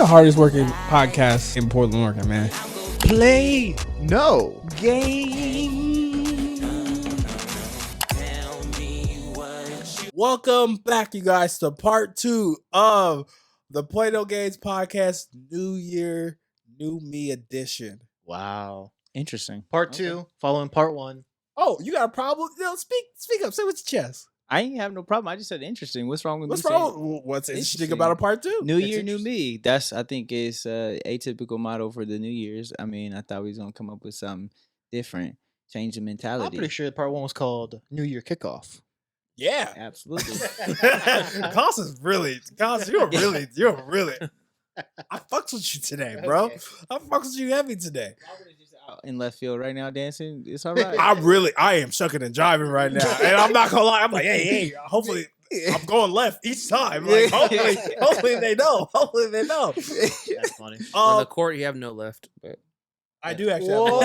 the hardest working podcast in Portland, Oregon, man. Play no Game. Welcome back, you guys, to part 2 of the Play No Games podcast, New Year, New Me edition. Wow. Interesting. Part 2, following part 1. Oh, you got a problem? No, speak up. Say what's your chest. I ain't have no problem. I just said interesting. What's wrong with What's me wrong? saying What's interesting about a part 2? New It's Year, new interesting. me? That's, I think, is atypical motto for the New Year's. I mean, I thought we was gonna come up with something different, change the mentality. I'm pretty sure part 1 was called New Year Kickoff. Yeah. Absolutely. Cost you're really. I fucks with you today, bro. Okay. I fucks with you heavy today. Robert is just out in left field right now dancing. It's all right. I am shucking and jiving right now, and I'm not gonna lie. I'm like, hey. Hopefully, I'm going left each time. Like, hopefully they know. That's funny. On the court, you have no left, but I do actually. Whoa.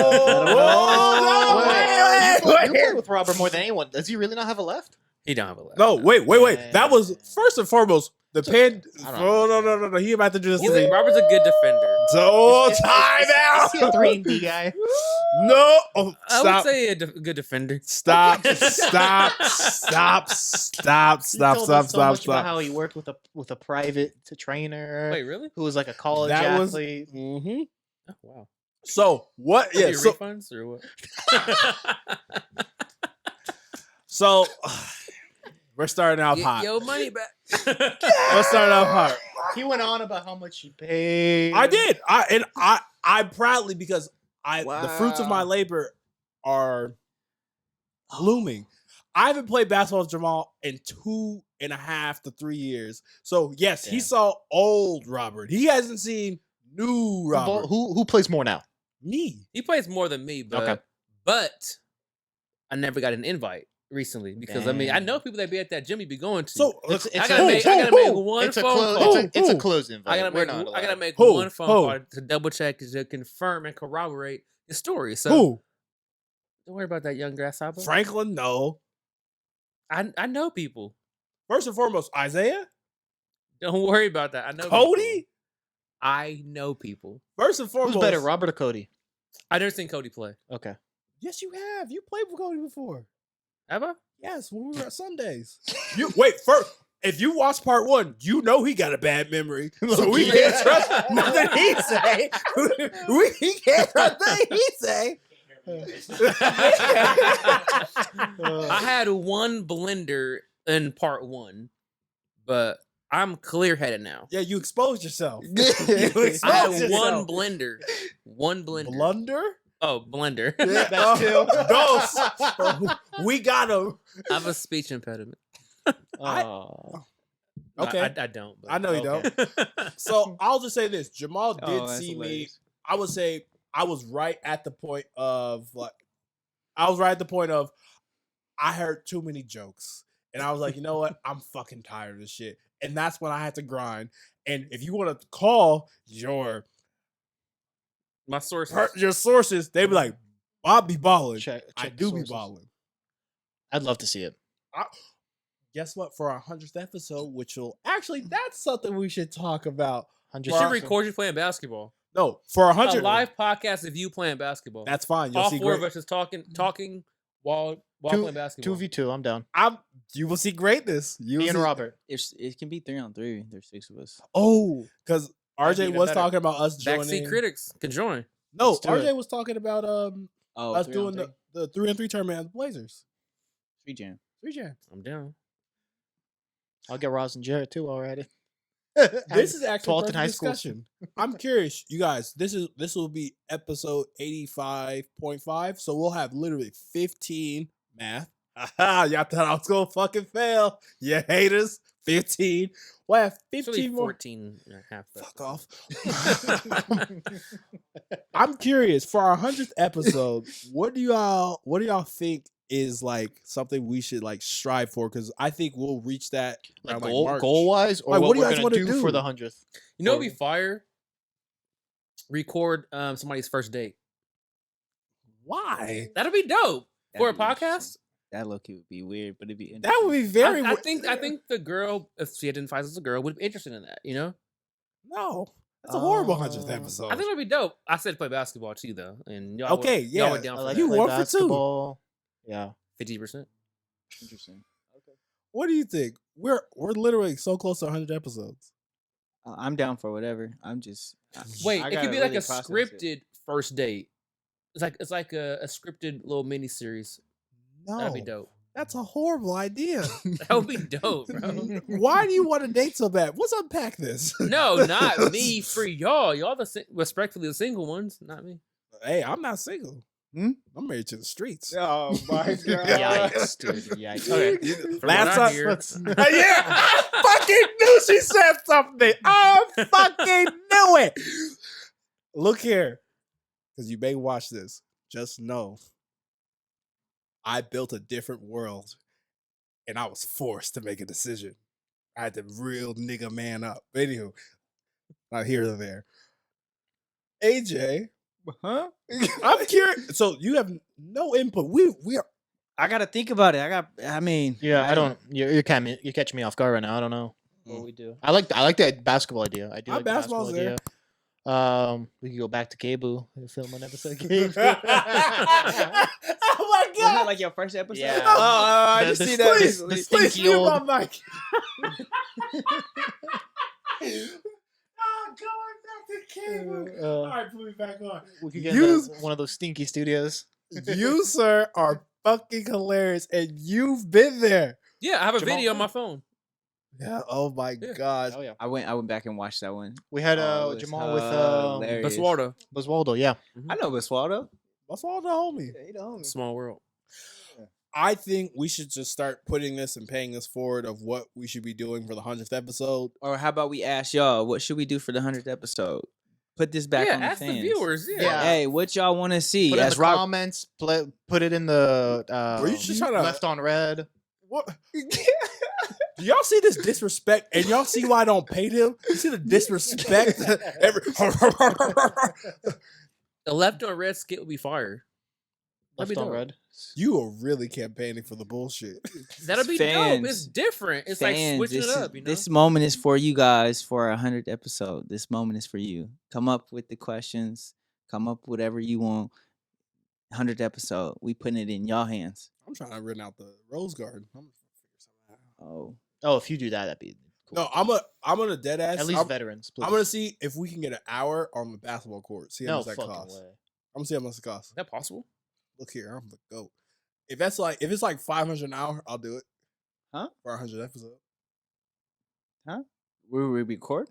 Have You wait. play with Robert more than anyone. Does he really not have a left? he don't have a left. No, wait. That was first and foremost the pen. I don't Oh, no. He about to do this. He's Robert's a good defender. So time out. Is he a 3 and D guy? No. Oh, I would stop. say a good defender. Stop. He told us so much about how he worked with a private trainer Wait, really? who was like a college That was- athlete. Mm-hmm. Oh, wow. So what? Yeah. Your So, refunds or what? so we're starting out hot. Yo, money back. Let's start out hot. He went on about how much he paid. I did. I proudly, because the fruits of my Wow. labor are blooming. I haven't played basketball with Jamal in 2.5 to 3 years. So yes, he Damn. saw old Robert. He hasn't seen new Robert. Who plays more now? Me. He plays more than me, but I never got an invite recently because I Damn. know people that be at that gym you be going to. So It's I a- gotta make one It's a phone close. call. It's a close invite. I gotta We're make not I gotta allowed. make Who? one phone Who? call to double check to confirm and corroborate the story. So Who? don't worry about that young grasshopper. Franklin? No. I know people. First and foremost, Isaiah? Don't worry about that. I know Cody? people. I know people. First and foremost. Who's better, Robert or Cody? I never seen Cody play. Okay. Yes, you have. You played with Cody before. Have I? Yes, when we were at Sundays. You wait first. If you watch part 1, you know he got a bad memory, so we can't trust nothing he say. We can't trust nothing he say. I had one blender in part 1, but I'm clear headed now. Yeah, you exposed yourself. You exposed I had yourself. one blender. One blender. Blunder. Oh, blender. That's two. Ghost. We got him. I have a speech impediment. Oh. Okay. I don't. But I know you Okay. don't. So I'll just say this: Jamal did Oh, that's see me. hilarious. I would say I was right at the point of I heard too many jokes, and I was like, you know what? I'm fucking tired of this shit, and that's when I had to grind. And if you want to call My source. your sources, they be like, Bob be balling. Check I the do be sources. balling. I'd love to see it. Guess what? For our 100th episode, which will actually, that's something we should talk about. 100. You should record you playing basketball. No, for our A 100th live podcast of you playing basketball. That's fine. You'll all see 4 of great. us just talking while playing basketball. 2v2. I'm down. You will see greatness. You Me will and see- Robert. It can be 3-on-3. There's 6 of us. Oh, because RJ even was better. talking about us joining. Backseat critics can join. No, Let's do RJ it. was talking about Oh, us 3 doing on 3? the 3-on-3 tournament as Blazers. 3 jam. 3 jam. I'm down. I'll get Ross and Jared too already. This is actually 12th perfect in high school. discussion. I'm curious, you guys. This will be episode 85.5, so we'll have literally 15 math. Y'all thought I was gonna fucking fail. You haters. 15. We'll have It's really 15 more. 14 and a half. but- Fuck off. I'm curious for our 100th episode. What do y'all think is like something we should like strive for? Because I think we'll reach that Like around, goal March. wise, or Like, what what do you we're guys gonna wanna do do? for the 100th. You know, it'd be fire. Record somebody's first date. Why? That'd be dope for a That'd be podcast. interesting. That look would be weird, but it'd be That would be very. I think the girl, if she identifies as a girl, would be interested in that. You know, no. That's a horrible 100th episode. I think it'd be dope. I said play basketball too, though, and y'all Okay, were, y'all yeah. were down I for like that. You play won for two. basketball. Yeah. 50%. Interesting. What do you think? We're literally so close to 100 episodes. I'm down for whatever. I'm just Wait, I it gotta could be like really a process it. scripted first date. It's like a scripted little mini series. No, That'd be dope. that's a horrible idea. That would be dope, bro. Why do you want to date so bad? Let's unpack this. No, not me. For y'all. Y'all respectfully the single ones, not me. Hey, I'm not single. Hmm? I'm married to the streets. Oh my Yikes, dude. Yikes. Okay. From Last what I time- hear, Yeah, I fucking knew she said something. I fucking knew it. Look here, because you may watch this. Just know, I built a different world, and I was forced to make a decision. I had to real nigga man up. Anywho, not here or there. AJ, Huh? I'm curious. So you have no input. We are. I gotta think about it. I mean, Yeah, I don't. You're catching me off guard right now. I don't know what we do. I like the basketball idea. I do My like the basketball basketball's idea. We could go back to Gabu and film an episode of Oh Gabu. my was god! that like your first episode? Yeah. Oh, I The- just the see that. Please, the please stinky mute old- my mic. Going back to cable. All right, put me back on. We could get Use- one of those stinky studios. You, sir, are fucking hilarious, and you've been there. yeah, I have a Jamal- video on my phone. Yeah. Oh my Yeah. god. Oh yeah. I went back and watched that one. We had Oh, it was Jamal with hilarious. Basualdo. Boswaldo. Yeah. I know Basualdo. That's all the homie. He the homie. Small world. I think we should just start putting this and paying this forward of what we should be doing for the 100th episode. Or how about we ask y'all, what should we do for the 100th episode? Put this back Yeah, on the ask fans. the viewers. Yeah. Yeah. Hey, what y'all want to see? Put it in As the Rob, comments. Put it in the Were you just trying to left on red. what? Do y'all see this disrespect? And y'all see why I don't pay him? You see the disrespect? The left on red skit would be fire. That'd Left be on dope. red. You are really campaigning for the bullshit. That'll be Fans. dope. It's different. It's like fans, switching this it is- up, you know? This moment is for you guys for our 100th episode. This moment is for you. Come up with the questions. Come up with whatever you want. 100th episode. We putting it in y'all hands. I'm trying to rent out the Rose Garden. I'm gonna figure something out. Oh, Oh, if you do that, that'd be cool. No, I'm gonna dead ass. At least I'm, veterans, please. I'm gonna see if we can get an hour on the basketball court. See how no much that fucking costs. way. I'm gonna see how much it costs. Is that possible? Look here, I'm the goat. If it's like $500 an hour, I'll do it. Huh? For 100 episode. we record?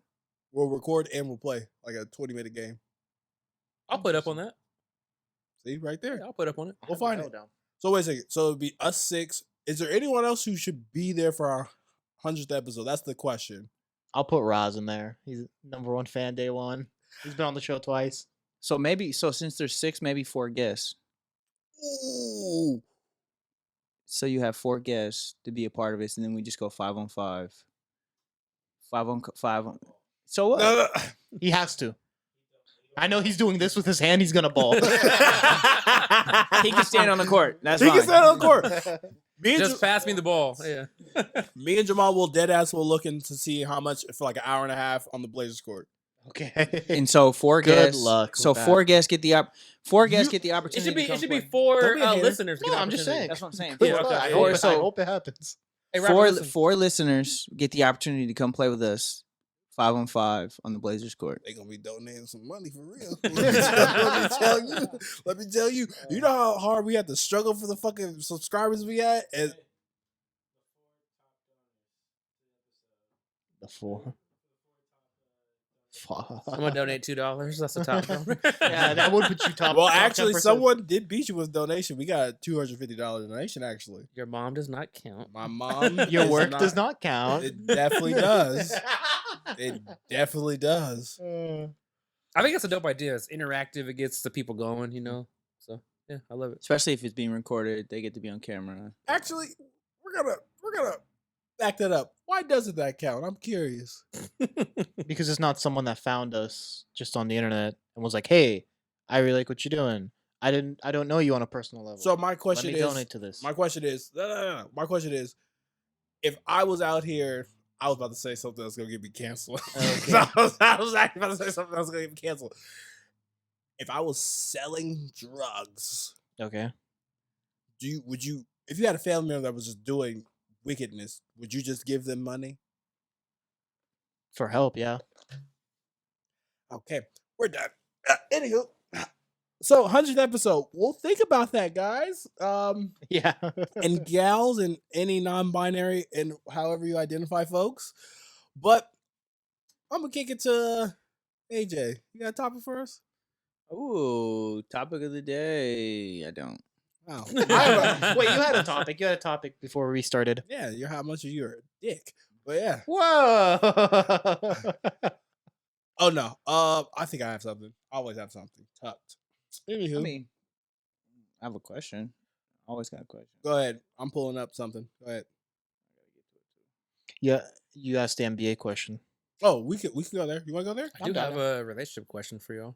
We'll record and we'll play like a 20-minute game. I'll put up on that. See right there. Yeah, I'll put up on it. We'll find it. So wait a second. So it'd be us 6. Is there anyone else who should be there for our 100th episode? That's the question. I'll put Roz in there. He's #1 fan day one. He's been on the show twice. So since there's 6, maybe 4 guests. Ooh. So you have 4 guests to be a part of it, and then we just go 5 on 5. 5 on 5 on. So what? No, no. He has to. I know he's doing this with his hand. He's gonna ball. He can stand on the court. That's He fine. can stand on the court. Me and, Just pass me the ball. Yeah. me and Jamal will deadass will looking to see how much for like an hour and a half on the Blazers court. Okay. And so 4 Good guests. luck So with that. 4 guests get the You- get the It opportunity. should be to come play. 4 Don't be a hater. listeners. to No, get I'm just opportunity. saying. That's what I'm saying. Good Yeah, luck. okay. I, Yeah, hope yeah. it, I hope it happens. Hey, Robert, Four listen. 4 listeners get the opportunity to come play with us 5 on 5 on the Blazers court. They gonna be donating some money for real. Let me tell you. You know how hard we had to struggle for the fucking subscribers we had? And The 4. Fuck. I'm gonna donate $2. That's the top number. Yeah, that would put you top. well, top actually, 10%. someone did beat you with donation. We got a $250 donation. Actually, Your mom does not count. my mom. Your is work does not count. It definitely does. It definitely does. I think it's a dope idea. It's interactive. It gets the people going. You know. So yeah, I love it. Especially if it's being recorded, they get to be on camera. Actually, we're gonna back that up. Why doesn't that count? I'm curious. Because it's not someone that found us just on the internet and was like, "Hey, I really like what you're doing. I don't know you on a personal level. So my let question me is, donate to this." my question is, no. My question is, if I was out here I was about to say something that's gonna get me canceled. Okay. I was actually about to say something that's gonna get me canceled. If I was selling drugs, Okay. would you if you had a family member that was just doing wickedness, would you just give them money? For help, yeah. Okay, we're done. Anywho, so 100th episode. We'll think about that, guys. Yeah. And gals, and any non-binary, and however you identify, folks. But I'm gonna kick it to AJ. You got a topic for us? Ooh, topic of the day. I don't. Wow. Wait, you had a topic. You had a topic before we started. Yeah, you're how much of you're a dick. But yeah. Whoa. Oh no. I think I have something. I always have something tucked. Anywho, I mean, I have a question. Always got a question. go ahead. I'm pulling up something. Go ahead. Yeah, you asked the NBA question. Oh, we could go there. You want to go there? I do have a relationship question for y'all.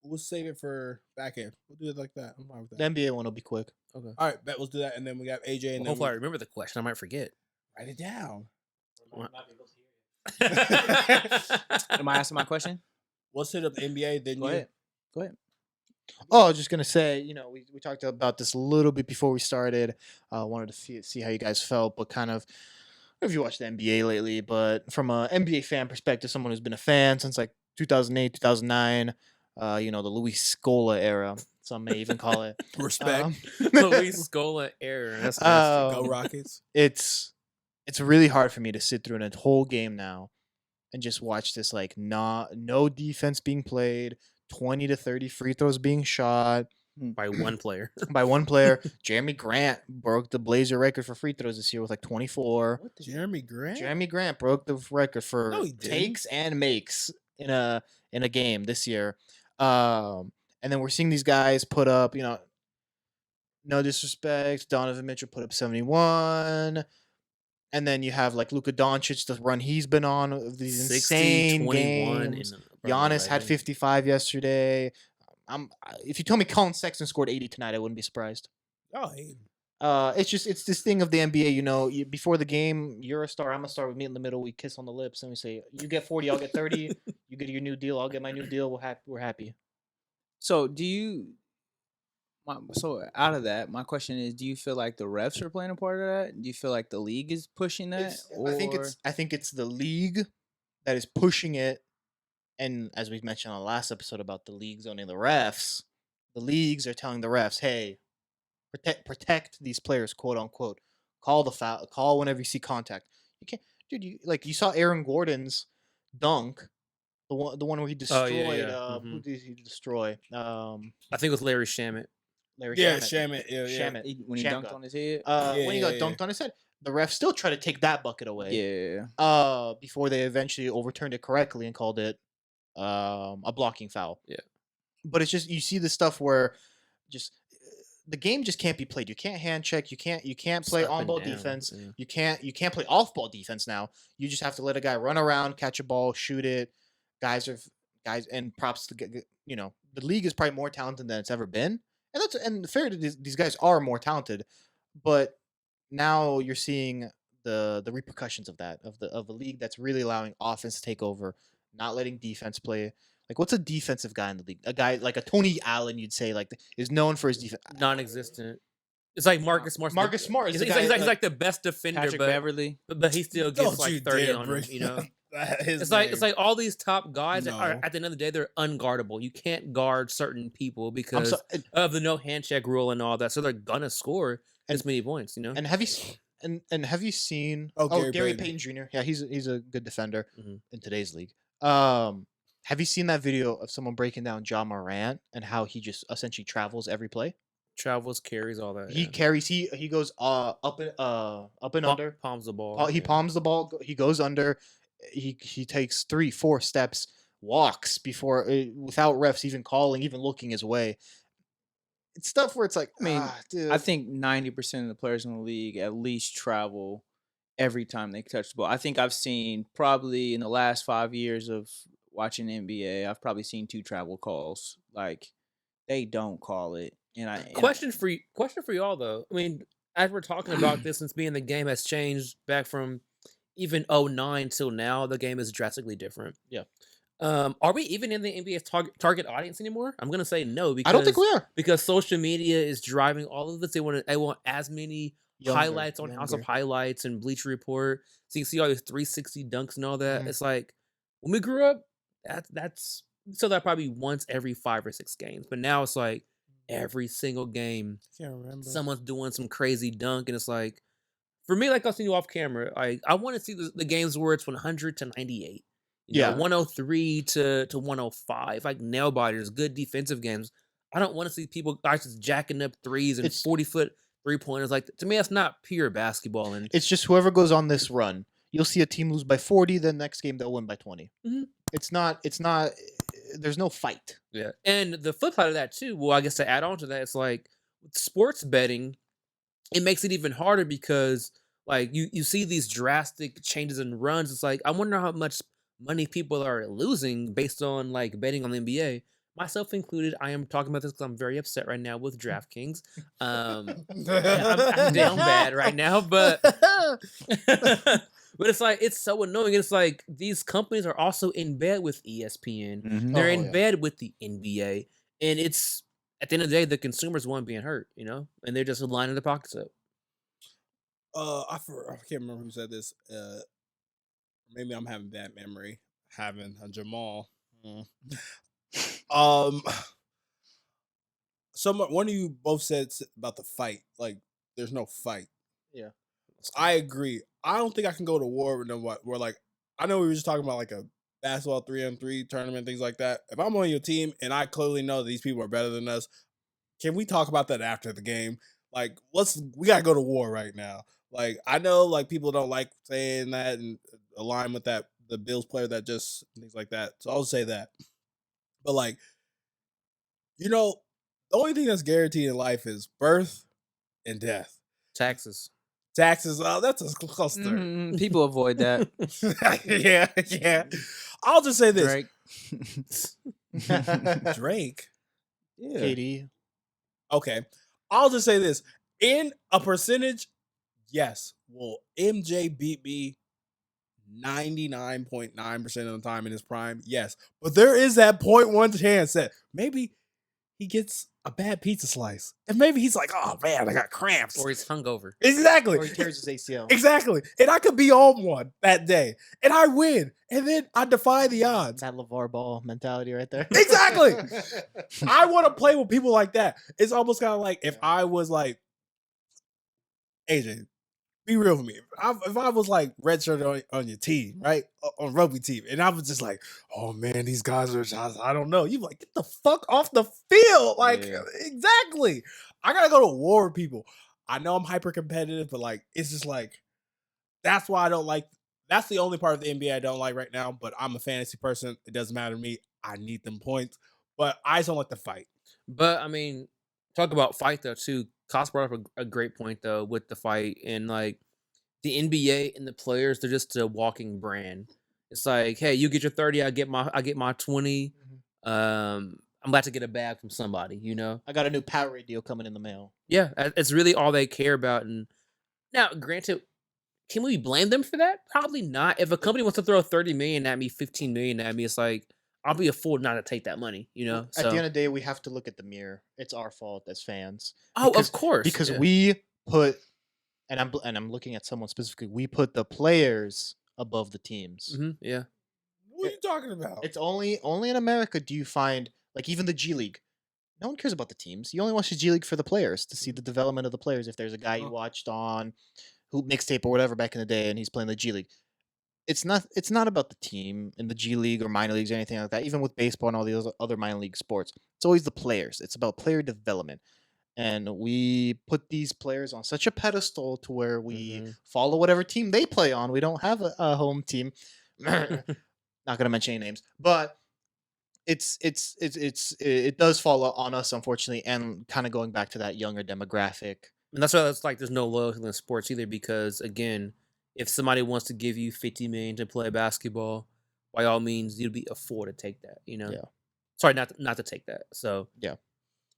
We'll save it for back end. We'll do it like that. I'm fine with The that. NBA one will be quick. Okay. All right, bet. Let's do that, and then we got AJ, and Well, then hopefully I remember the question. I might forget. write it down. Am I asking my question? Let's hit up the NBA. Then Go you. ahead. Go ahead. Oh, I was just gonna say, we talked about this a little bit before we started. Wanted to see how you guys felt, but kind of if you watched the NBA lately, but from a NBA fan perspective, someone who's been a fan since like 2008, 2009, the Luis Scola era, some may even call it. Respect. Luis Scola error. That's nasty. Go Rockets. It's really hard for me to sit through a whole game now and just watch this like no defense being played, 20 to 30 free throws being shot By one player. by one player. Jeremy Grant broke the Blazer record for free throws this year with like 24. Jeremy Grant. Jeremy Grant broke the record for No, he didn't. takes and makes in a game this year. And then we're seeing these guys put up, no disrespect, Donovan Mitchell put up 71. And then you have like Luka Doncic, the run he's been on of these 60, insane 21 games. in Giannis had 11. 55 yesterday. If you told me Colin Sexton scored 80 tonight, I wouldn't be surprised. Oh, hey. It's this thing of the NBA. Before the game, you're a star, I'm a star. We meet in the middle, we kiss on the lips, and we say, "You get 40, I'll get 30. You get your new deal, I'll get my new deal. We're happy." So so out of that, my question is: do you feel like the refs are playing a part of that? Do you feel like the league is pushing that? I think it's the league that is pushing it. And as we've mentioned on the last episode about the leagues owning the refs, the leagues are telling the refs, "Hey, protect these players, quote unquote. Call the foul. Call whenever you see contact." You can't, dude. You saw Aaron Gordon's dunk, the one where he destroyed. Who did he destroy? I think it was Larry Shamet. Larry Yeah, Shamet. Shamit. Yeah. Shamet. When he Sham dunked got- on his head? When he got yeah. dunked on his head, the refs still try to take that bucket away. Yeah. Before they eventually overturned it correctly and called it a blocking foul. Yeah. But it's just you see the stuff where just the game just can't be played. You can't hand check. You can't play Up and on ball down, defense. yeah. You can't play off ball defense now. You just have to let a guy run around, catch a ball, shoot it. Guys, and props to the league is probably more talented than it's ever been. And fair to these guys are more talented, but now you're seeing the repercussions of that of a league that's really allowing offense to take over, not letting defense play. Like, what's a defensive guy in the league? A guy like a Tony Allen, you'd say, like is known for his defense. Non-existent. It's like Marcus Smart. Marcus Smart is He's the guy, like the best defender, Patrick but Beverly. he still Don't gets like you 30 dare on him. bring You know. his It's name. like all these top guys No. are at the end of the day they're unguardable. You can't guard certain people because so- of the no hand check rule and all that. So they're gonna score this many points. You know. And have you seen Gary Gary Payton. Payton Jr.? Yeah, he's a good defender Mhm. in today's league. Have you seen that video of someone breaking down John Morant and how he just essentially travels every play? Travels, carries, all that. He yeah. carries. He goes up and under. Palms the ball. He yeah. palms the ball. He goes under. He takes 3-4 steps, walks before without refs even calling, even looking his way. It's stuff where it's like, I mean, dude. I think 90% of the players in the league at least travel every time they touch the ball. I think I've seen probably in the last 5 years of watching NBA, I've probably seen 2 travel calls. Like, they don't call it. Question for y'all though. I mean, as we're talking about this, since being the game has changed back from even 09 till now, the game is drastically different. Yeah. Are we even in the NBA's target audience anymore? I'm gonna say no because I don't think we are. because social media is driving all of this. They want as many highlights on House of Younger. Highlights and Bleacher Report, so you can see all these 360 dunks and all that. Mhm. It's like when we grew up, that's we saw that probably once every 5 or 6 games, but now it's like every single game Can't remember. someone's doing some crazy dunk, and it's like for me, like I was seeing you off camera, like I want to see the games where it's 100 to 98. Yeah. 103 to 105, like nail biters, good defensive games. I don't want to see people guys just jacking up threes and It's- 40-foot 3-pointers. Like to me, that's not pure basketball. And It's just whoever goes on this run. You'll see a team lose by 40, then next game they'll win by 20. Mhm. It's not. There's no fight. yeah, and the flip side of that too. Well, I guess to add on to that, it's like with sports betting, it makes it even harder because like you see these drastic changes in runs. It's like I wonder how much money people are losing based on like betting on the NBA. Myself included, I am talking about this because I'm very upset right now with DraftKings. I'm down bad right now, but but it's like it's so annoying. It's like these companies are also in bed with ESPN. Mhm. They're Oh, in yeah. bed with the NBA, and it's at the end of the day, the consumers want being hurt, and they're just lining their pockets up. I can't remember who said this. Maybe I'm having bad memory. Having a Jamal. One of you both said about the fight. Like, there's no fight. Yeah. I agree. I don't think I can go to war with them. Where like, I know we were just talking about like a basketball 3-on-3 tournament, things like that. If I'm on your team and I clearly know that these people are better than us, can we talk about that after the game? Like, we gotta go to war right now. Like, I know like people don't like saying that and align with that the Bills player that just things like that. So I'll say that. But like, the only thing that's guaranteed in life is birth and death. Taxes. Taxes, that's a close third. Mhm. People avoid that. yeah. I'll just say this. Drake. Drake. Yeah. Katie. Okay. I'll just say this. In a percentage, yes. Will MJ beat me 99.9% of the time in his prime? Yes. But there is that 0.1 chance that maybe he gets a bad pizza slice. And maybe he's like, oh man, I got cramps. Or he's hungover. Exactly. Or he tears his ACL. Exactly. And I could be on one that day. And I win. And then I defy the odds. That LeVar Ball mentality right there. Exactly. I want to play with people like that. It's almost kind of like if I was like, AJ, be real with me. If I was like redshirt on your team, right? On rugby team, and I was just like, oh man, these guys are just, I don't know. You like, get the fuck off the field. Like, Yeah. exactly. I gotta go to war with people. I know I'm hyper competitive, but like, it's just like, that's why I don't like, that's the only part of the NBA I don't like right now, but I'm a fantasy person. It doesn't matter to me. I need them points, but I just don't like the fight. But I mean, talk about fight though too. Koss brought up a great point though with the fight and like the NBA and the players, they're just a walking brand. It's like, hey, you get your 30, I get my 20. I'm about to get a bag from somebody, I got a new Powerade deal coming in the mail. Yeah, it's really all they care about. And now, granted, can we blame them for that? Probably not. If a company wants to throw 30 million at me, 15 million at me, it's like I'll be a fool not to take that money, At the end of the day, we have to look at the mirror. It's our fault as fans. Oh, because- of course. Because yeah. we put, and I'm looking at someone specifically. We put the players above the teams. Yeah. What are you talking about? It's only in America do you find like even the G League. No one cares about the teams. You only watch the G League for the players to see the development of the players. If there's a guy you watched on Hoop Mixtape or whatever back in the day, and he's playing the G League, it's not about the team in the G League or minor leagues or anything like that. Even with baseball and all the other minor league sports, it's always the players. It's about player development, and we put these players on such a pedestal to where we follow whatever team they play on. We don't have a home team. Not gonna mention any names, but it does fall on us, unfortunately, and kind of going back to that younger demographic. And that's why it's like there's no loyalty in sports either, because again, if somebody wants to give you 50 million to play basketball, by all means, you'd be a fool to take that, Yeah. Sorry, not to take that. So Yeah.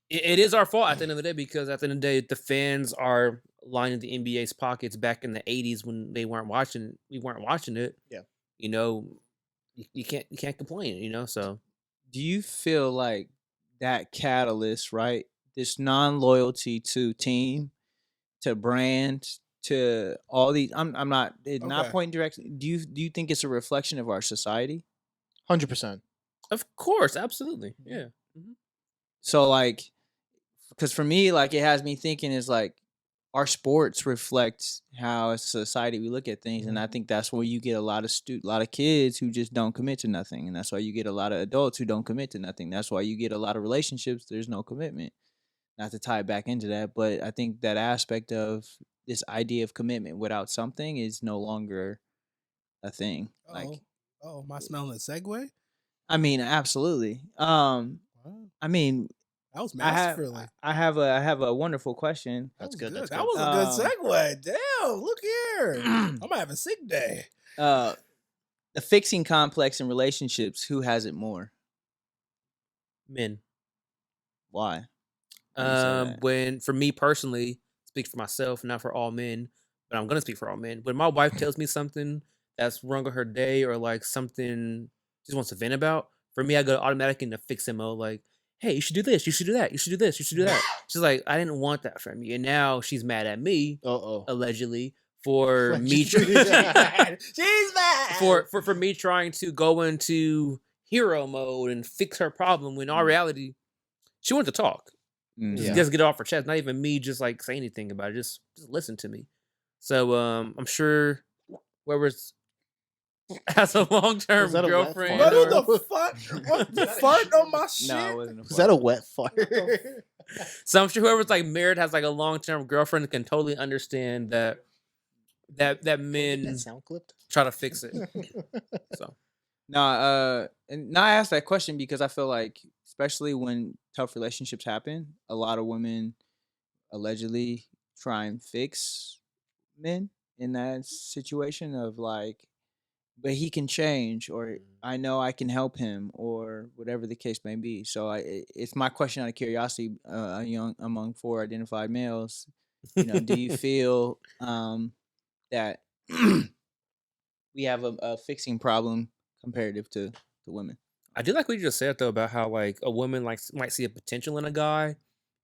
it is our fault at the end of the day, because at the end of the day, the fans are lining the NBA's pockets back in the 80s when we weren't watching it. Yeah. You know, you can't complain, you know? So Do you feel like that catalyst, right? This non-loyalty to team, to brand, to all these. I'm not not Okay. pointing directly. Do you think it's a reflection of our society? 100%. of course, absolutely. Yeah. So like, because for me, like it has me thinking is like our sports reflect how as a society we look at things, and I think that's where you get a lot of kids who just don't commit to nothing, and that's why you get a lot of adults who don't commit to nothing. That's why you get a lot of relationships. There's no commitment. Not to tie it back into that, but I think that aspect of this idea of commitment without something is no longer a thing. Like, am I smelling a segue? I mean, absolutely. Wow. I mean, That was I masterfully. have a wonderful question. That's That good. was That's That good. was a good segue. Damn, look here. I'm gonna have a sick day. The fixing complex in relationships. Who has it more? Men. Why? Why do you say that? When for me personally, speak for myself, not for all men, but I'm gonna speak for all men. When my wife tells me something that's wrong with her day or like something she just wants to vent about, for me I go automatic into fixing mode. Like, hey, you should do this, you should do that, you should do this, you should do that. She's like, I didn't want that from you, and now she's mad at me, allegedly, for me. She's mad. For me trying to go into hero mode and fix her problem when in all reality she wanted to talk. Yeah. Just get it off her chest. Not even me just like say anything about it. Just listen to me. So I'm sure whoever's has a long-term Was that a wet girlfriend. fart? What or- the fuck? What the fart on my shit? No, it wasn't. Was that a wet fart? So I'm sure whoever's like married has like a long-term girlfriend can totally understand that men that sound clipped? try to fix it. So And I asked that question because I feel like, especially when tough relationships happen, a lot of women allegedly try and fix men in that situation of like, but he can change, or I know I can help him, or whatever the case may be. So it's my question out of curiosity, among 4 identified males. You know, do you feel that we have a fixing problem comparative to women? I do like what you just said though about how like a woman like might see a potential in a guy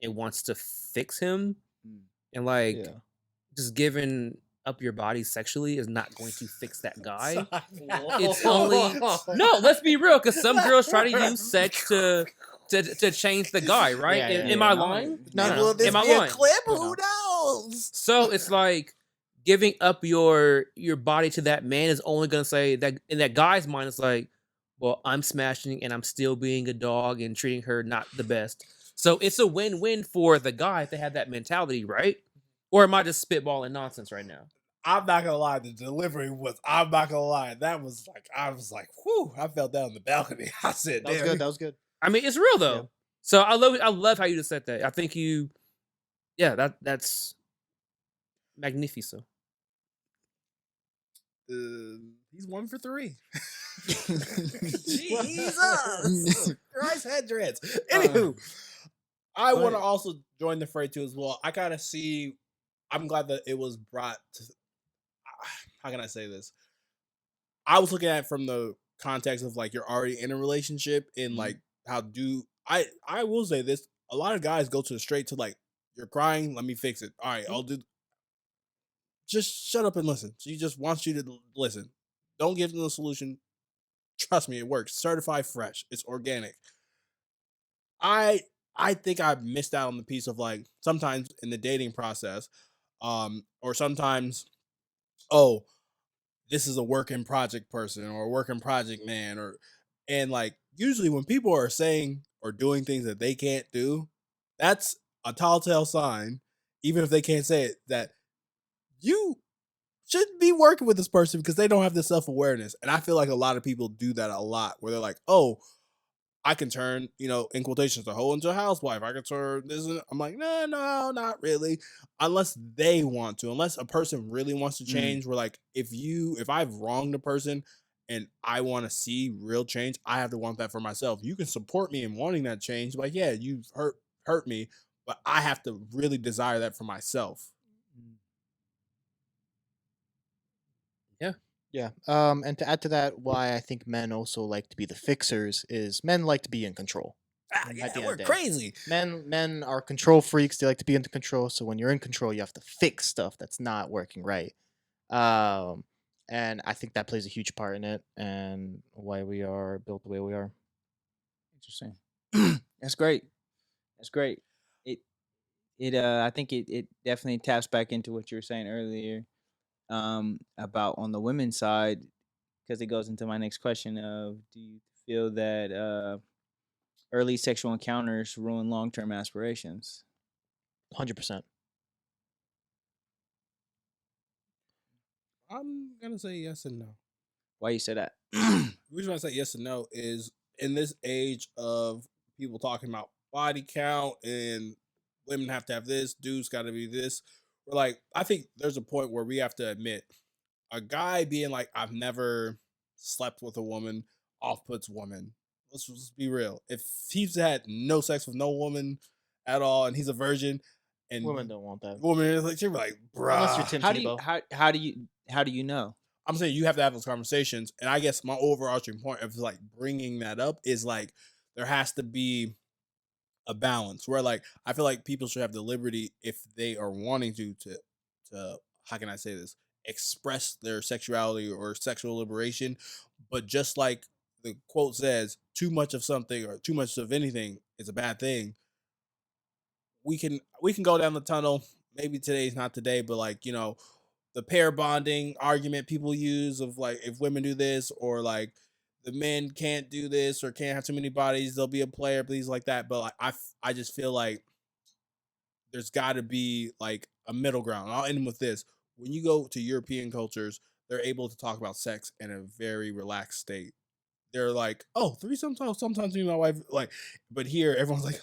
and wants to fix him, and like just giving up your body sexually is not going to fix that guy. It's only no. Let's be real, because some girls try to use sex to change the guy, right? Yeah, yeah, Am I lying? No. Will this Am I be a lying? clip? No, Who no. knows? So it's like giving up your body to that man is only gonna say that in that guy's mind. It's like, well, I'm smashing and I'm still being a dog and treating her not the best. So it's a win-win for the guy if they have that mentality, right? Or am I just spitballing nonsense right now? I'm not gonna lie, the delivery was, I'm not gonna lie, that was like, I was like, whew, I fell down the balcony. I said, That was damn. good. That was good. I mean, it's real though. Yeah. So I love how you just said that. I think that's magnifico. He's 1 for 3. Jesus Christ, head dreads. Anywho, I want to also join the fray too as well. I kind of see, I'm glad that it was brought to, how can I say this? I was looking at it from the context of like you're already in a relationship, and like how do I will say this, a lot of guys go to the straight to like, you're crying, let me fix it. All right, I'll do. Just shut up and listen. She just wants you to listen. Don't give them the solution. Trust me, it works. Certified fresh. It's organic. I think I missed out on the piece of like sometimes in the dating process, or sometimes, oh, this is a working project person or a working project man, and like usually when people are saying or doing things that they can't do, that's a telltale sign, even if they can't say it, that you shouldn't be working with this person because they don't have the self-awareness. And I feel like a lot of people do that a lot, where they're like, oh, I can turn, in quotations, a hoe into a housewife. I can turn this. I'm like, no, not really. Unless they want to, unless a person really wants to change. We're like, if I've wronged a person and I want to see real change, I have to want that for myself. You can support me in wanting that change. Like, yeah, you've hurt me, but I have to really desire that for myself. Yeah. And to add to that, why I think men also like to be the fixers is men like to be in control. Yeah, At the end we're of the day. crazy. Men are control freaks. They like to be in control. So when you're in control, you have to fix stuff that's not working right. Um, and I think that plays a huge part in it and why we are built the way we are. Interesting. That's great. That's great. It I think it definitely taps back into what you were saying earlier about on the women's side, because it goes into my next question of, do you feel that early sexual encounters ruin long-term aspirations? 100%. I'm gonna say yes and no. Why you say that? The reason I say yes and no is in this age of people talking about body count and women have to have this, dudes got to be this. We're like, I think there's a point where we have to admit a guy being like, I've never slept with a woman off puts woman. Let's just be real. If he's had no sex with no woman at all and he's a virgin and Women don't want that. woman is like, she'll be like, Unless you're bruh. Tim How do you Tebow. how do you know? I'm saying you have to have those conversations. And I guess my overarching point of like bringing that up is like there has to be a balance where like I feel like people should have the liberty if they are wanting to how can I say this, express their sexuality or sexual liberation, but just like the quote says, too much of something or too much of anything is a bad thing. We can go down the tunnel. Maybe today's not today, but like, the pair bonding argument people use of like if women do this or like the men can't do this or can't have too many bodies, they'll be a player, things like that. But like I just feel like there's got to be like a middle ground. And I'll end with this: when you go to European cultures, they're able to talk about sex in a very relaxed state. They're like, oh, sometimes me and my wife like, but here everyone's like,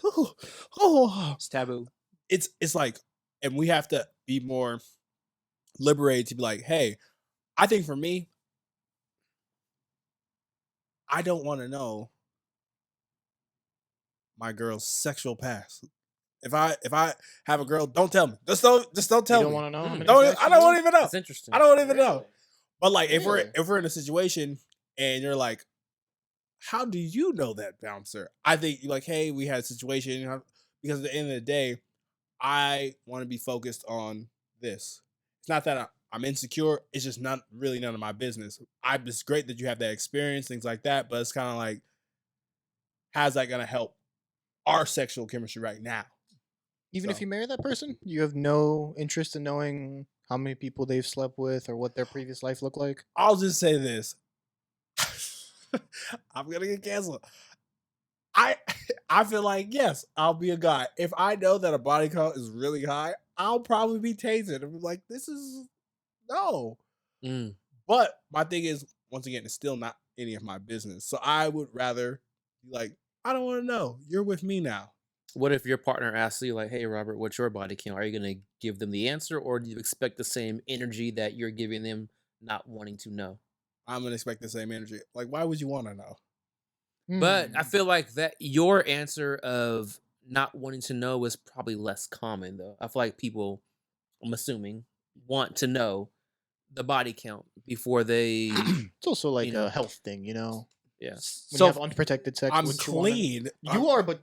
oh, It's taboo. it's like, and we have to be more liberated to be like, hey, I think for me, I don't want to know my girl's sexual past. If I have a girl, don't tell me. Just don't You tell don't me. want to know how many Don't sex I you don't do? want to even know. That's interesting. I don't even know. Really? But like if Really? we're in a situation and you're like, how do you know that, bouncer? I think you're like, hey, we had a situation, because at the end of the day, I want to be focused on this. It's not that I'm insecure. It's just not really none of my business. It's great that you have that experience, things like that. But it's kind of like, how's that gonna help our sexual chemistry right now? Even if So- you marry that person, you have no interest in knowing how many people they've slept with or what their previous life looked like. I'll just say this. I'm gonna get canceled. I I feel like yes, I'll be a guy. If I know that a body count is really high, I'll probably be tasted. I'm like, this is no. Mm. But my thing is, once again, it's still not any of my business. So I would rather be like, I don't want to know. You're with me now. What if your partner asks you, like, "Hey, Robert, what's your body count?" Are you gonna give them the answer, or do you expect the same energy that you're giving them, not wanting to know? I'm gonna expect the same energy. Like, why would you want to know? But I Hmm. feel like that your answer of not wanting to know is probably less common, though. I feel like people, I'm assuming, want to know the body count before they, It's also like know. a health thing, you know? yeah. When you So have unprotected sex, I'm wouldn't you wanna- clean. You are, but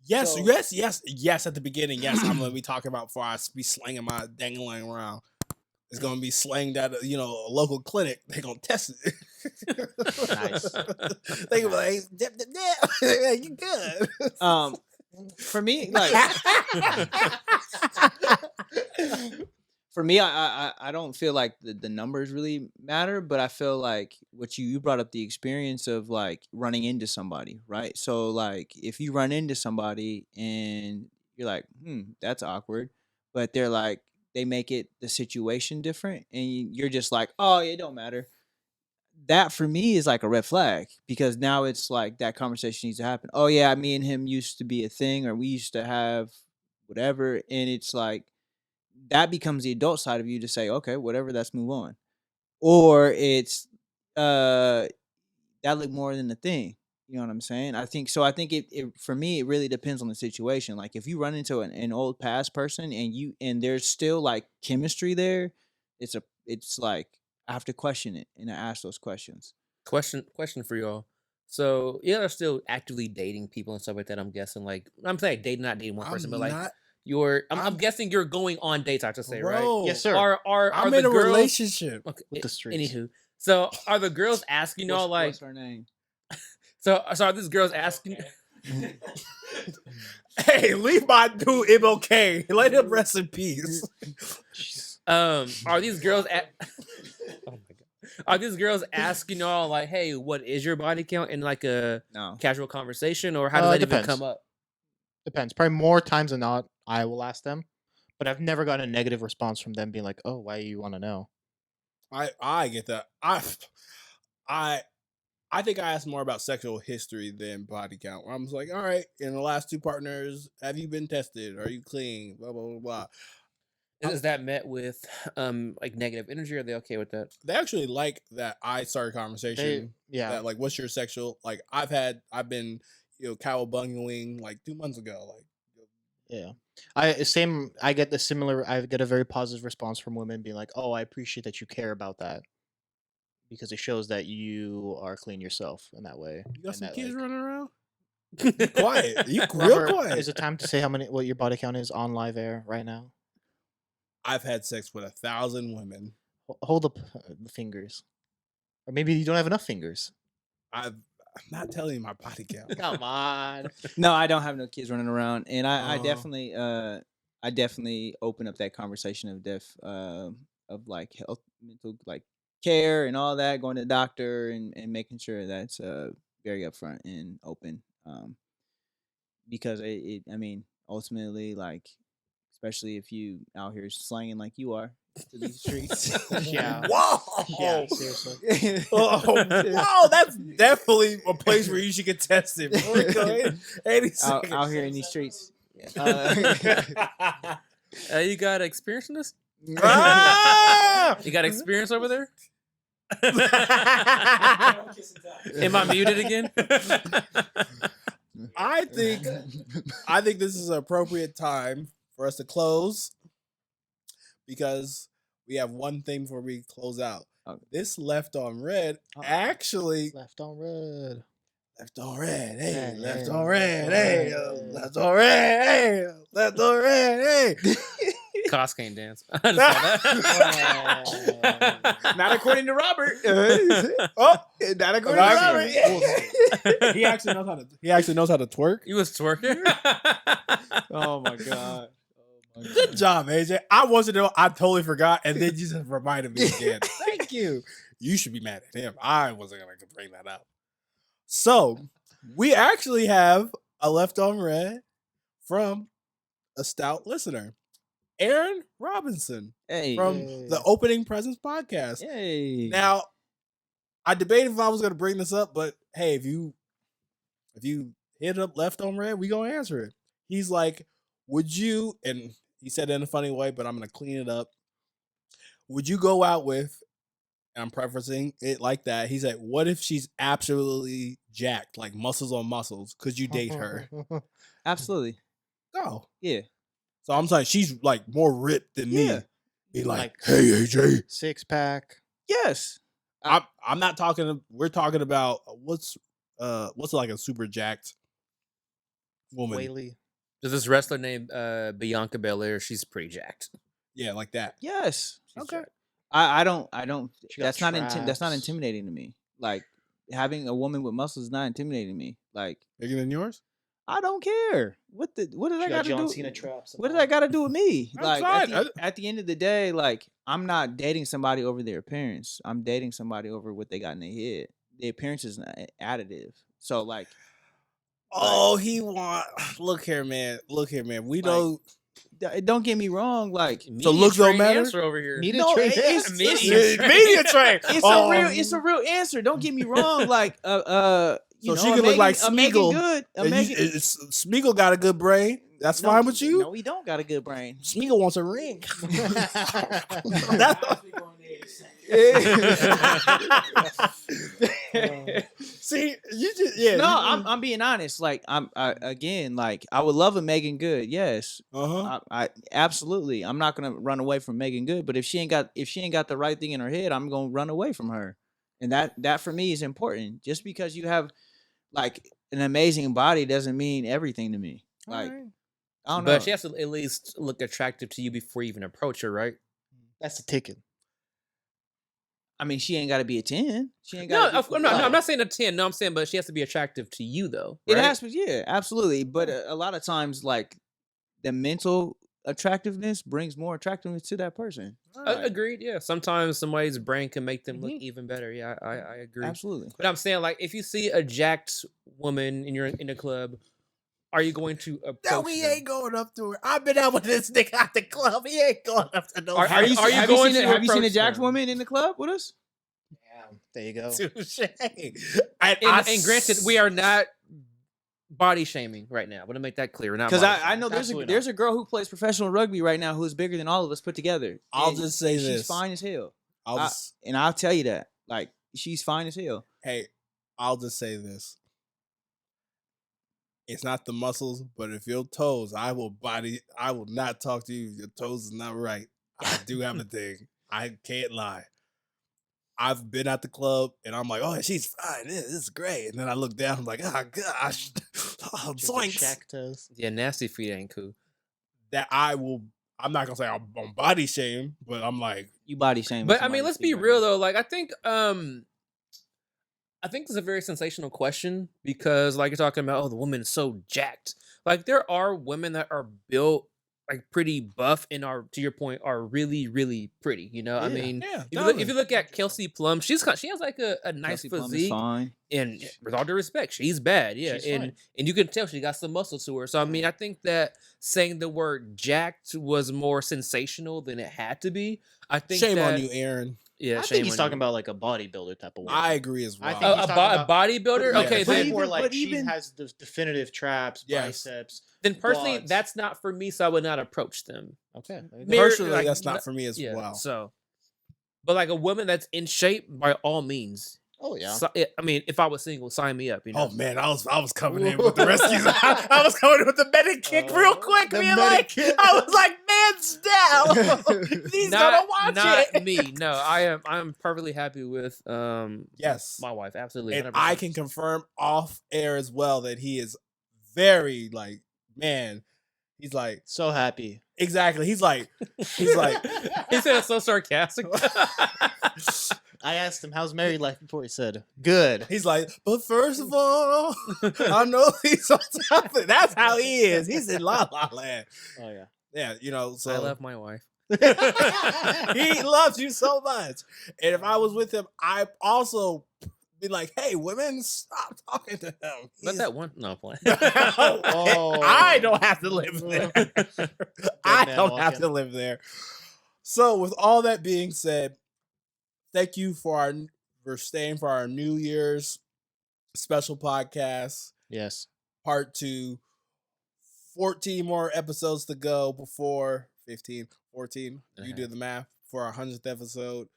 Yes, So- yes. At the beginning, yes, I'm gonna be talking about before I be slanging my dangling around. It's gonna be slanged at a local clinic. They're gonna test it. Nice. They gonna be like, dip, dip, dip. You good? for me, like for me, I don't feel like the numbers really matter, but I feel like what you brought up, the experience of like running into somebody, right? So like if you run into somebody and you're like, that's awkward, but they're like they make it the situation different, and you're just like, oh, it don't matter. That for me is like a red flag, because now it's like that conversation needs to happen. Oh yeah, me and him used to be a thing, or we used to have whatever, and it's like that becomes the adult side of you to say, okay, whatever, let's move on. Or it's that look more than the thing. You know what I'm saying? I think so. I think it for me, it really depends on the situation. Like if you run into an old past person and there's still like chemistry there, it's like I have to question it and I ask those questions. Question for y'all. So you guys are still actively dating people and stuff like that. I'm guessing. Like I'm saying, dating, not dating one person, but like not, I'm guessing you're going on dates. I have to say, right? bro. Yes, sir. Are I'm the in a girls, relationship. Okay, With the streets. anywho, so are the girls asking y'all like? What's her name? So are these girls asking? Hey, leave my dude MLK. Let him rest in peace. Are these girls? Oh my god. Are these girls asking y'all like, "Hey, what is your body count?" in like a No. casual conversation, or how does that Depends. even come up? Depends. Probably more times than not, I will ask them. But I've never gotten a negative response from them being like, "Oh, why you want to know?" I get that. I think I asked more about sexual history than body count. I'm just like, all right, in the last 2 partners, have you been tested? Are you clean? Blah blah blah blah. Is that met with like negative energy? Or are they okay with that? They actually like that I started a conversation. Yeah. That like, what's your sexual like? I've been cowabungling like 2 months ago. Like, Yeah. I get I get a very positive response from women being like, "Oh, I appreciate that you care about that." Because it shows that you are clean yourself in that way. you got and some that, kids like- running around. You quiet. You real Robert, quiet. is it time to say what your body count is on live air right now? I've had sex with 1,000 women. Hold up the fingers, or maybe you don't have enough fingers. I'm not telling you my body count. Come on. No, I don't have no kids running around, and I Oh. definitely open up that conversation of like health, mental like care and all that, going to the doctor and making sure that's very upfront and open, because I mean ultimately, like, especially if you out here slanging like you are to these streets. Yeah. Whoa. Yeah, seriously. Oh, wow, that's definitely a place where you should get tested. Before you go any out, second. out here in these streets. You got experience in this? Ah! You got experience over there? Am I muted again? I think this is an appropriate time for us to close because we have one thing before we close out. Okay. This left on red actually Left on red. left on red. Hey, Yeah, left yeah, on red. left on Hey, red. left on red. Hey, left on red. Hey. Cos can't dance. I just saw that. Not according to Robert. Oh, Not according to Robert. Robert. he actually knows how to twerk. You was twerking. Oh my god. Good job, AJ. I wasn't. I totally forgot, and then you just reminded me again. Thank you. You should be mad at him. I wasn't gonna bring that up. So we actually have a left on red from a stout listener, Aaron Robinson Hey. from Yay. the Opening Presence podcast. Hey. Now, I debated if I was gonna bring this up, but hey, if you hit up left on red, we gonna answer it. He's like, would you? And he said it in a funny way, but I'm gonna clean it up. Would you go out with? And I'm preferencing it like that. He said, "What if she's absolutely jacked, like muscles on muscles? Could you date her?" Absolutely. No. Yeah. So I'm saying she's like more ripped than me. Yeah. Be like, Like- "Hey AJ." 6-pack. Yes. I'm not talking. We're talking about what's like a super jacked woman. Whaley. There's this wrestler named Bianca Belair. She's pretty jacked. Yeah, like that. Yes. She's Okay. jacked. I don't She got that's not that's not traps. intimidating to me. Like, having a woman with muscles is not intimidating to me. Like, Bigger than yours? I don't care. What did She I got got to John do? Cena traps. What did that got to do with me? I'm Like, fine. at the end of the day, like, I'm not dating somebody over their appearance. I'm dating somebody over what they got in their head. The appearance is not additive. So, like, Oh, he want. Look here, man. We Like, know. don't get me wrong. Like, So Media looks don't trained matter? answer over here. Media no, trained. it's Media Media train. it's a real answer. Don't get me wrong. Like, you So know, she could look like a Megan Smeagol. Good. A And Megan, Smeagol got a good brain. That's fine with you. No, he don't got a good brain. Smeagol wants a ring. See, you just yeah. No, I'm being honest. Like again, like I would love a Megan Good. Yes, I absolutely. I'm not gonna run away from Megan Good, but if she ain't got the right thing in her head, I'm gonna run away from her. And that for me is important. Just because you have like an amazing body doesn't mean everything to me. Like I don't know. But she has to at least look attractive to you before you even approach her, right? That's the ticket. I mean, she ain't got to be a 10. She ain't No, got. no, I'm not saying a 10. No, I'm saying, but she has to be attractive to you, though. It right? has to, yeah, absolutely. But a lot of times, like the mental attractiveness brings more attractiveness to that person. Agreed. Yeah. Sometimes somebody's brain can make them look even better. Yeah, I agree. Absolutely. But I'm saying, like, if you see a jacked woman and you're in a club, are you going to approach No, we them? ain't going up to her. I've been out with this nigga at the club. He ain't going up to no. Have you seen a approach jacked them? woman in the club with us? Damn. There you go. Touche. And granted, we are not body shaming right now. I want to make that clear. Because I know Absolutely there's a girl who plays professional rugby right now who's bigger than all of us put together. I'll And just say she's this. fine as hell. And I'll tell you that. Like, she's fine as hell. hey, I'll just say this. It's not the muscles, but if your toes, I will not talk to you if your toes is not right. I do have a thing. I can't lie. I've been at the club and I'm like, oh, she's fine. This is great. And then I look down, I'm like, oh gosh. Oh, zoinks. Shack toes. Yeah, nasty feet ain't cool. That I'm not gonna say I'm on body shame, but I'm like, You body shame. But I mean, let's be real though. Like, I think this is a very sensational question because, like, you're talking about, oh, the woman is so jacked. Like, there are women that are built like pretty buff and are, to your point, are really, really pretty. You know, I mean, if you look at Kelsey Plum, she has like a nice Kelsey Plum is physique. fine. And with all due respect, she's bad, yeah, She's and fine. you can tell she got some muscle to her. So I mean, I think that saying the word jacked was more sensational than it had to be. I think shame that, on you, Aaron. Yeah, I shame think he's on talking you. about like a bodybuilder type of woman. I agree as well. I think he's a talking about- bodybuilder. Yeah. Okay, but then, more like but she even- has the definitive traps, Yes. biceps. then personally, quads. that's not for me. So I would not approach them. Okay. there you go. Mir- Personally, like, that's no- not for me as Yeah. well. So, but like a woman that's in shape, by all means. Oh yeah. I mean, if I was single, sign me up. You know. Oh man, I was coming in with the rescues. I was coming in with the medic kick real quick. the Being medic like, kick. I was like, man, down. He's gonna watch not it. me. No, I'm perfectly happy with Yes, my wife. Absolutely, and 100%. I can confirm off air as well that he is very like, man. He's like, So happy. exactly. He's like, He said it so sarcastic. I asked him how's married life before he said good. he's like, but first of all, I know he's on top of it. That's how he is. He's in La La Land. Oh yeah. Yeah, you know. So I love my wife. he loves you so much. And if I was with him, I also be like, hey, women, stop talking to him. Let that one. No, I'm playing. I don't have to live there. I man don't have walking. to live there. So, with all that being said, thank you for staying for our New Year's special podcast, Yes. part 2. 14 more episodes to go before 15, 14. You do the math for our 100th episode.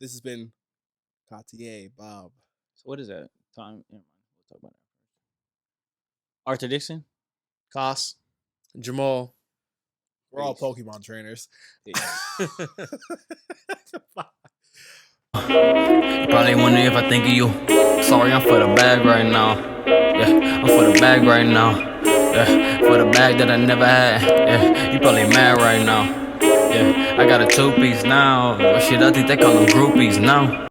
This has been Cartier Bob. So what is that time? Never mind. We'll talk about that. Arthur Dixon. Koss. Jamal. We're all Peace. Pokemon trainers. Probably wondering if I think of you. Sorry, I'm for the bag right now. Yeah, I'm for the bag right now. Yeah, for the bag that I never had. Yeah, you probably mad right now. Yeah, I got a 2-piece now. Shit, I think they call them groupies now.